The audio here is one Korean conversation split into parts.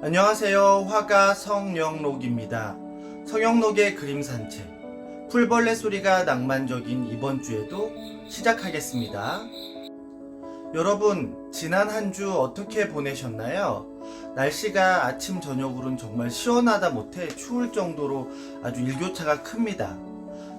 안녕하세요. 화가 성영록입니다. 성영록의 그림 산책. 풀벌레 소리가 낭만적인 이번 주에도 시작하겠습니다. 여러분, 지난 한 주 어떻게 보내셨나요? 날씨가 아침 저녁으로는 정말 시원하다 못해 추울 정도로 아주 일교차가 큽니다.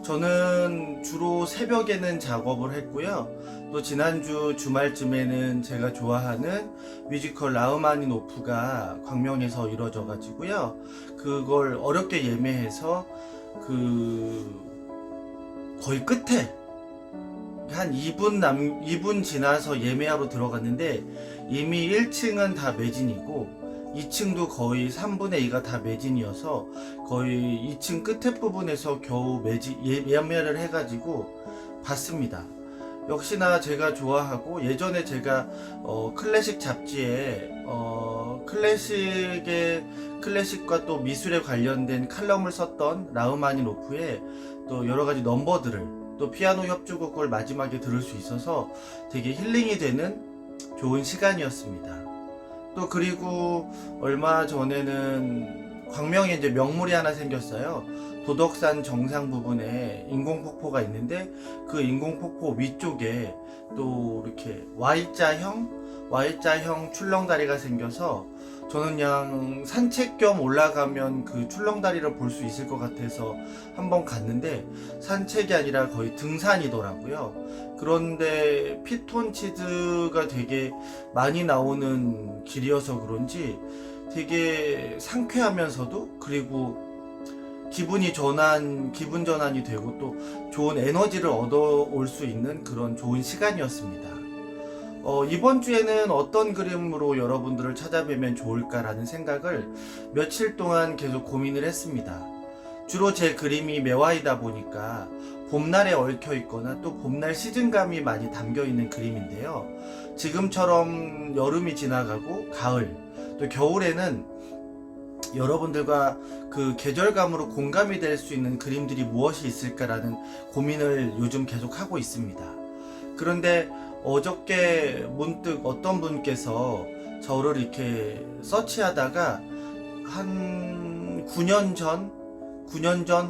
저는 주로 새벽에는 작업을 했고요. 또 지난주 주말쯤에는 제가 좋아하는 뮤지컬 라흐마니노프가 광명에서 이루어져 가지고요. 그걸 어렵게 예매해서 거의 끝에 한 2분 지나서 예매하러 들어갔는데 이미 1층은 다 매진이고 2층도 거의 3분의 2가 다 매진이어서 거의 2층 끝에 부분에서 겨우 예매를 해가지고 봤습니다. 역시나 제가 좋아하고 예전에 제가 클래식 잡지에 클래식과 또 미술에 관련된 칼럼을 썼던 라흐마니노프의 또 여러가지 넘버들을 또 피아노 협주곡을 마지막에 들을 수 있어서 되게 힐링이 되는 좋은 시간이었습니다. 또 그리고 얼마 전에는 광명에 이제 명물이 하나 생겼어요. 도덕산 정상 부분에 인공폭포가 있는데 그 인공폭포 위쪽에 또 이렇게 Y자형 출렁다리가 생겨서 저는 그냥 산책 겸 올라가면 그 출렁다리를 볼 수 있을 것 같아서 한번 갔는데 산책이 아니라 거의 등산이더라고요. 그런데 피톤치드가 되게 많이 나오는 길이어서 그런지 되게 상쾌하면서도 그리고 기분 전환이 되고 또 좋은 에너지를 얻어올 수 있는 그런 좋은 시간이었습니다. 이번 주에는 어떤 그림으로 여러분들을 찾아뵈면 좋을까라는 생각을 며칠 동안 계속 고민을 했습니다. 주로 제 그림이 매화이다 보니까 봄날에 얽혀 있거나 또 봄날 시즌감이 많이 담겨 있는 그림인데요. 지금처럼 여름이 지나가고 가을, 또 겨울에는 여러분들과 그 계절감으로 공감이 될 수 있는 그림들이 무엇이 있을까라는 고민을 요즘 계속 하고 있습니다. 그런데 어저께 문득 어떤 분께서 저를 이렇게 서치하다가 한 9년 전,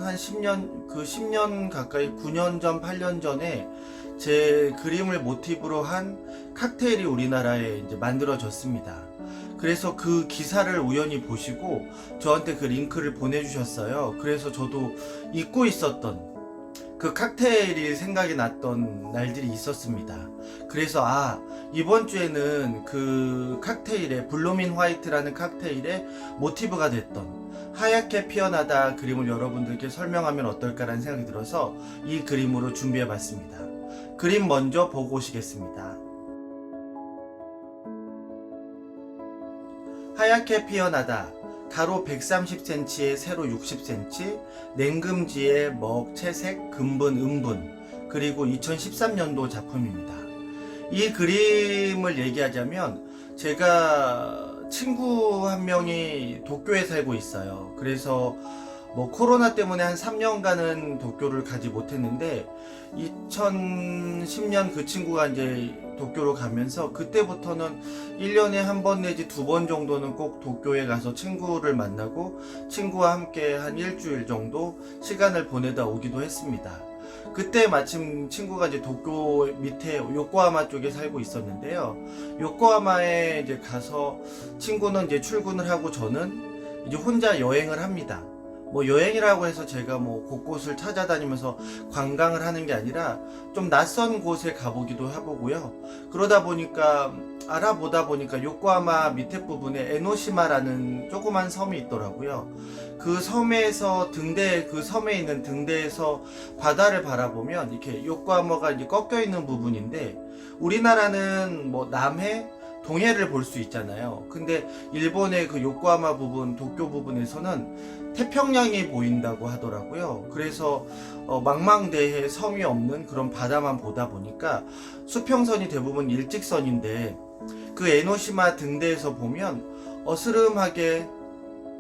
한 10년 가까이 9년 전, 8년 전에 제 그림을 모티브로 한 칵테일이 우리나라에 이제 만들어졌습니다. 그래서 그 기사를 우연히 보시고 저한테 그 링크를 보내주셨어요. 그래서 저도 잊고 있었던 그 칵테일이 생각이 났던 날들이 있었습니다. 그래서 이번 주에는 그 칵테일의 블루민 화이트라는 칵테일의 모티브가 됐던 하얗게 피어나다 그림을 여러분들께 설명하면 어떨까라는 생각이 들어서 이 그림으로 준비해 봤습니다. 그림 먼저 보고 오시겠습니다. 하얗게 피어나다, 가로 130cm에 세로 60cm, 냉금지에 먹, 채색, 금분, 음분, 그리고 2013년도 작품입니다. 이 그림을 얘기하자면 제가 친구 한 명이 도쿄에 살고 있어요. 그래서 코로나 때문에 한 3년간은 도쿄를 가지 못했는데 2010년 그 친구가 이제 도쿄로 가면서 그때부터는 1년에 한 번 내지 2번 정도는 꼭 도쿄에 가서 친구를 만나고 친구와 함께 한 일주일 정도 시간을 보내다 오기도 했습니다. 그때 마침 친구가 이제 도쿄 밑에 요코하마 쪽에 살고 있었는데요. 요코하마에 이제 가서 친구는 이제 출근을 하고 저는 이제 혼자 여행을 합니다. 여행이라고 해서 제가 곳곳을 찾아다니면서 관광을 하는 게 아니라 좀 낯선 곳에 가보기도 해보고요. 그러다 보니까 알아보다 보니까 요코하마 밑에 부분에 에노시마라는 조그만 섬이 있더라고요. 그 섬에서 그 섬에 있는 등대에서 바다를 바라보면 이렇게 요코하마가 이제 꺾여 있는 부분인데 우리나라는 남해, 동해를 볼 수 있잖아요. 근데 일본의 그 요코하마 부분, 도쿄 부분에서는 태평양이 보인다고 하더라고요. 그래서 망망대해 섬이 없는 그런 바다만 보다 보니까 수평선이 대부분 일직선인데 그 에노시마 등대에서 보면 어스름하게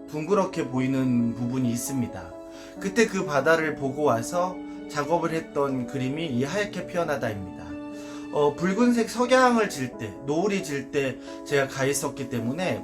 둥그렇게 보이는 부분이 있습니다. 그때 그 바다를 보고 와서 작업을 했던 그림이 이 하얗게 피어나다입니다. 붉은색 석양을 질 때, 노을이 질 때 제가 가 있었기 때문에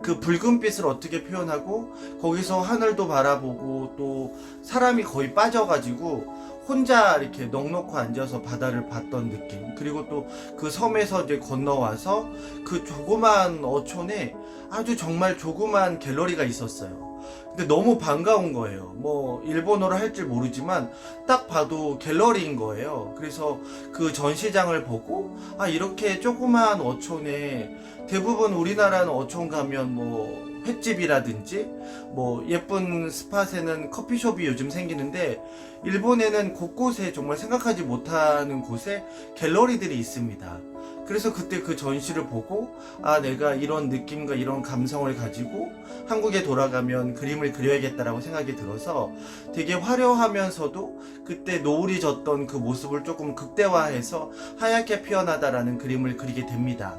그 붉은빛을 어떻게 표현하고 거기서 하늘도 바라보고 또 사람이 거의 빠져가지고 혼자 이렇게 넋놓고 앉아서 바다를 봤던 느낌. 그리고 또 그 섬에서 이제 건너와서 그 조그만 어촌에 아주 정말 조그만 갤러리가 있었어요. 근데 너무 반가운 거예요. 뭐 일본어를 할 줄 모르지만 딱 봐도 갤러리인 거예요. 그래서 그 전시장을 보고 아, 이렇게 조그만 어촌에 대부분 우리나라는 어촌 가면 뭐 횟집이라든지 뭐 예쁜 스팟에는 커피숍이 요즘 생기는데 일본에는 곳곳에 정말 생각하지 못하는 곳에 갤러리들이 있습니다. 그래서 그때 그 전시를 보고 아, 내가 이런 느낌과 이런 감성을 가지고 한국에 돌아가면 그림을 그려야겠다라고 생각이 들어서 되게 화려하면서도 그때 노을이 졌던 그 모습을 조금 극대화해서 하얗게 피어나다라는 그림을 그리게 됩니다.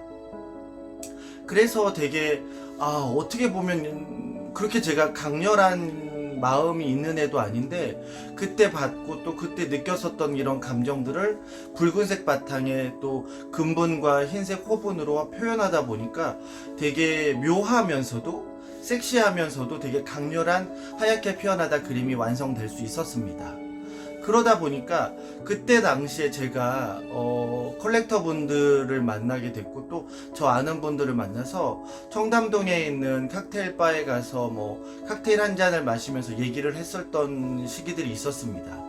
그래서 되게 어떻게 보면 그렇게 제가 강렬한 마음이 있는 애도 아닌데 그때 봤고 또 그때 느꼈었던 이런 감정들을 붉은색 바탕에 또 금분과 흰색 호분으로 표현하다 보니까 되게 묘하면서도 섹시하면서도 되게 강렬한 하얗게 피어나다 그림이 완성될 수 있었습니다. 그러다 보니까 그때 당시에 제가 컬렉터 분들을 만나게 됐고 또 저 아는 분들을 만나서 청담동에 있는 칵테일 바에 가서 뭐 칵테일 한 잔을 마시면서 얘기를 했었던 시기들이 있었습니다.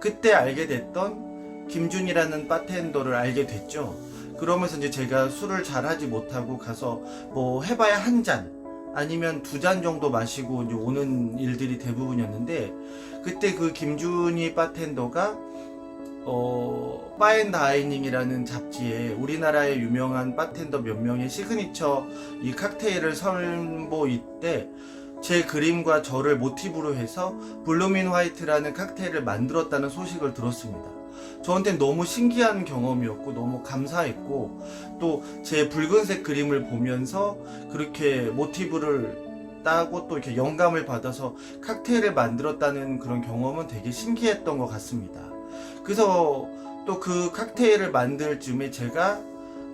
그때 알게 됐던 김준이라는 바텐더를 알게 됐죠. 그러면서 이제 제가 술을 잘 하지 못하고 가서 뭐 해봐야 한 잔 아니면 두 잔 정도 마시고 이제 오는 일들이 대부분이었는데 그때 그 김준희 바텐더가 바앤다이닝이라는 잡지에 우리나라의 유명한 바텐더 몇 명의 시그니처 이 칵테일을 선보일 때 제 그림과 저를 모티브로 해서 블루민 화이트라는 칵테일을 만들었다는 소식을 들었습니다. 저한테는 너무 신기한 경험이었고 너무 감사했고 또 제 붉은색 그림을 보면서 그렇게 모티브를 따고 또 이렇게 영감을 받아서 칵테일을 만들었다는 그런 경험은 되게 신기했던 것 같습니다. 그래서 또 그 칵테일을 만들 즈음에 제가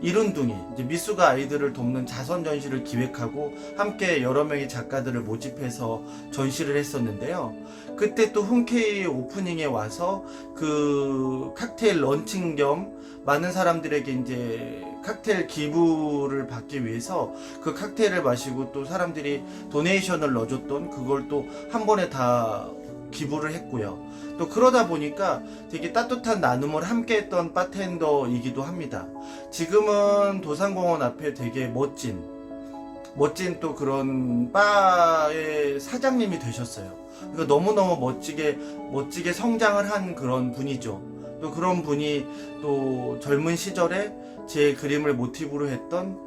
이룬둥이 이제 미숙아 아이들을 돕는 자선 전시를 기획하고 함께 여러 명의 작가들을 모집해서 전시를 했었는데요. 그때 또 흔쾌히 오프닝에 와서 그 칵테일 런칭 겸 많은 사람들에게 이제 칵테일 기부를 받기 위해서 그 칵테일을 마시고 또 사람들이 도네이션을 넣어줬던 그걸 또 한 번에 다 기부를 했고요. 또 그러다 보니까 되게 따뜻한 나눔을 함께 했던 바텐더이기도 합니다. 지금은 도산공원 앞에 되게 멋진 또 그런 바의 사장님이 되셨어요. 그러니까 너무너무 멋지게 성장을 한 그런 분이죠. 또 그런 분이 또 젊은 시절에 제 그림을 모티브로 했던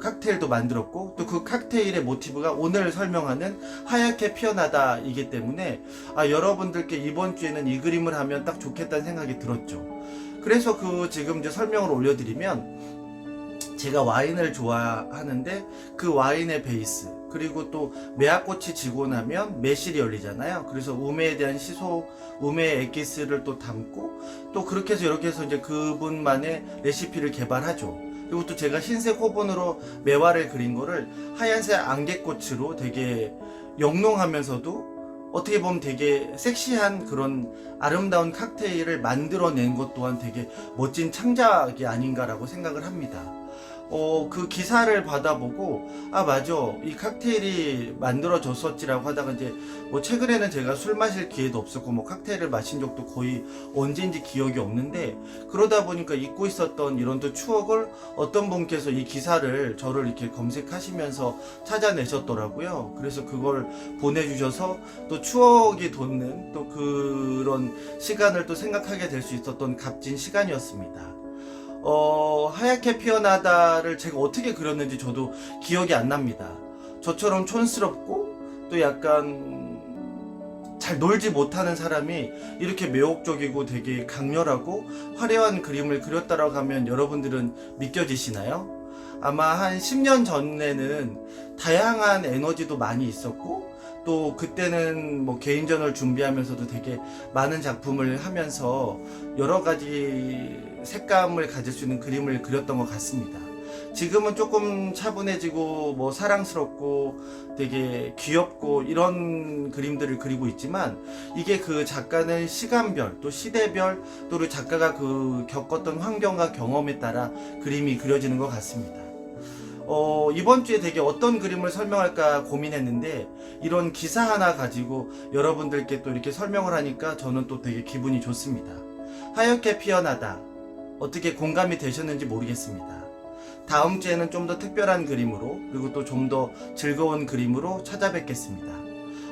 칵테일도 만들었고 또 그 칵테일의 모티브가 오늘 설명하는 하얗게 피어나다 이기 때문에 여러분들께 이번 주에는 이 그림을 하면 딱 좋겠다는 생각이 들었죠. 그래서 그 지금 이제 설명을 올려드리면 제가 와인을 좋아하는데 그 와인의 베이스 그리고 또 매화꽃이 지고 나면 매실이 열리잖아요. 그래서 우매에 대한 시소, 우매의 엑기스를 또 담고 또 그렇게 해서 이렇게 해서 이제 그분만의 레시피를 개발하죠. 그리고 또 제가 흰색 호분으로 매화를 그린 거를 하얀색 안개꽃으로 되게 영롱하면서도 어떻게 보면 되게 섹시한 그런 아름다운 칵테일을 만들어낸 것 또한 되게 멋진 창작이 아닌가라고 생각을 합니다. 그 기사를 받아보고 맞아, 이 칵테일이 만들어졌었지라고 하다가 이제 뭐 최근에는 제가 술 마실 기회도 없었고 뭐 칵테일을 마신 적도 거의 언제인지 기억이 없는데 그러다 보니까 잊고 있었던 이런 또 추억을 어떤 분께서 이 기사를 저를 이렇게 검색하시면서 찾아내셨더라고요. 그래서 그걸 보내주셔서 또 추억이 돋는 또 그런 시간을 또 생각하게 될 수 있었던 값진 시간이었습니다. 하얗게 피어나다를 제가 어떻게 그렸는지 저도 기억이 안 납니다. 저처럼 촌스럽고 또 약간 잘 놀지 못하는 사람이 이렇게 매혹적이고 되게 강렬하고 화려한 그림을 그렸다라고 하면 여러분들은 믿겨지시나요? 아마 한 10년 전에는 다양한 에너지도 많이 있었고 또 그때는 뭐 개인전을 준비하면서도 되게 많은 작품을 하면서 여러 가지 색감을 가질 수 있는 그림을 그렸던 것 같습니다. 지금은 조금 차분해지고 뭐 사랑스럽고 되게 귀엽고 이런 그림들을 그리고 있지만, 이게 그 작가는 시간별 또 시대별 또 그 작가가 그 겪었던 환경과 경험에 따라 그림이 그려지는 것 같습니다. 이번 주에 되게 어떤 그림을 설명할까 고민했는데, 이런 기사 하나 가지고 여러분들께 또 이렇게 설명을 하니까 저는 또 되게 기분이 좋습니다. 하얗게 피어나다. 어떻게 공감이 되셨는지 모르겠습니다. 다음 주에는 좀 더 특별한 그림으로, 그리고 또 좀 더 즐거운 그림으로 찾아뵙겠습니다.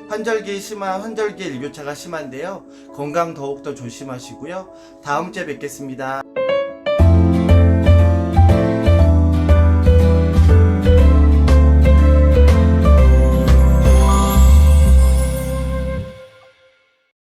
환절기 일교차가 심한데요. 건강 더욱더 조심하시고요. 다음 주에 뵙겠습니다.